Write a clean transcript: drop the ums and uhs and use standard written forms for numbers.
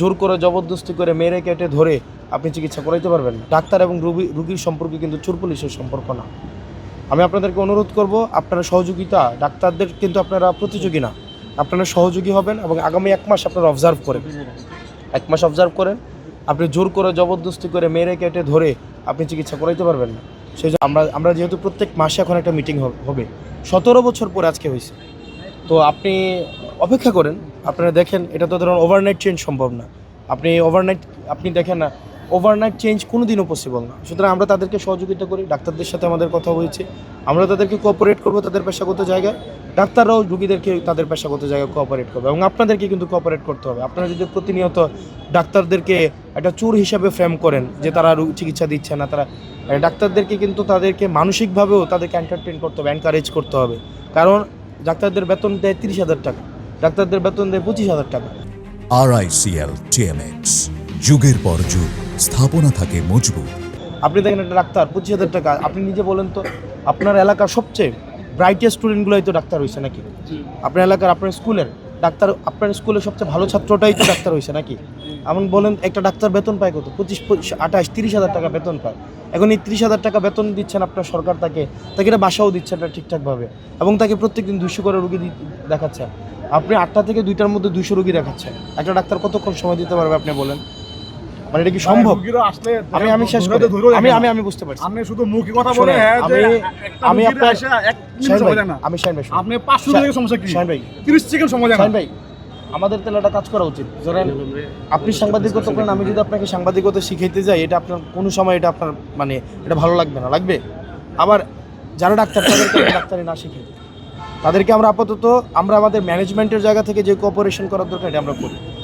জোর করে জবরদস্তি করে মেরে কেটে ধরে আপনি চিকিৎসা করাইতে পারবেন না। ডাক্তার এবং রুগীর সম্পর্কে কিন্তু চোর পুলিশের সম্পর্ক না। আমি আপনাদেরকে অনুরোধ করব, আপনারা সহযোগিতা, ডাক্তারদের কিন্তু আপনারা প্রতিযোগী না, আপনারা সহযোগী হবেন এবং আগামী 1 মাস আপনারা অবজার্ভ করেন। 1 মাস অবজার্ভ করেন, আপনি জোর করে জবরদস্তি করে মেরে কেটে ধরে আপনি চিকিৎসা করাইতে পারবেন না। সেই জন্য আমরা যেহেতু প্রত্যেক মাসে এখন একটা মিটিং হবে, 17 বছর পরে আজকে হয়েছে, তো আপনি অপেক্ষা করেন, আপনারা দেখেন। এটা তো ধরুন ওভারনাইট চেঞ্জ সম্ভব না। আপনি দেখেন না, ওভারনাইট চেঞ্জ কোনো দিনও পসিবল না। সুতরাং আমরা তাদেরকে সহযোগিতা করি, ডাক্তারদের সাথে আমাদের কথা হয়েছে, আমরা তাদেরকে কোঅপারেট করবো তাদের পেশাগত জায়গায়, ডাক্তাররাও রুগীদেরকে তাদের পেশাগত জায়গায় কোঅপারেট করবে এবং আপনাদেরকে কিন্তু কোঅপারেট করতে হবে। আপনারা যদি প্রতিনিয়ত ডাক্তারদেরকে একটা চোর হিসাবে ফ্রেম করেন যে তারা চিকিৎসা দিচ্ছে না, তারা ডাক্তারদেরকে কিন্তু তাদেরকে মানসিকভাবেও তাদেরকে এন্টারটেইন করতে হবে, এনকারেজ করতে হবে। কারণ ডাক্তারদের বেতন দেয় 30,000 টাকা, ডাক্তারদের বেতন দেয় 25,000 টাকা। RICL TMX, যুগের পর যুগ স্থাপনা থাকে মজবুত। আপনি দেখেন একটা ডাক্তার 25,000 টাকা, আপনি নিজে বলেন তো, আপনার এলাকার সবচেয়ে ব্রাইটেস্ট স্টুডেন্টগুলোই তো ডাক্তার হয়েছে নাকি? আপনার এলাকার, আপনার স্কুলের ডাক্তার, আপনার স্কুলের সবচেয়ে ভালো ছাত্রটাই তো ডাক্তার হয়েছে নাকি? এমন বলেন, একটা ডাক্তার বেতন পায় কত? 25, 28, 30,000 টাকা বেতন পায়। এখন এই 30,000 টাকা বেতন দিচ্ছেন আপনার সরকার, তাকে এটা বাসাও দিচ্ছেন না ঠিকঠাকভাবে, এবং তাকে প্রত্যেকদিন 200 করে রুগী দেখাচ্ছেন। আপনি 8টা থেকে 2টার মধ্যে 200 রুগী দেখাচ্ছেন। একটা ডাক্তার কতক্ষণ সময় দিতে পারবে আপনি বলেন? মানে এটা কি সম্ভব? আমি শেষ করে আমি বুঝতে পারছি। আপনি শুধু মুখে কথা বলে আমি আপনার আমি শাহিন ভাই, আপনি 500 টাকা সমস্যা কি? শাহিন ভাই 30 সেকেন্ড সময় দেন। শাহিন ভাই, আমাদের তাহলে একটা কাজ করা উচিত। ধরেন আপনি সাংবাদিকতা করেন, আমি যদি আপনাকে সাংবাদিকতা শিখাইতে যাই, এটা আপনার কোনো সময় এটা আপনার মানে এটা ভালো লাগবে না, লাগবে। আবার যারা ডাক্তার, তাদেরকে ডাক্তারি না শিখে তাদেরকে আমরা আপাতত আমরা আমাদের ম্যানেজমেন্টের জায়গা থেকে যে কোঅপারেশন করার দরকার এটা আমরা করি।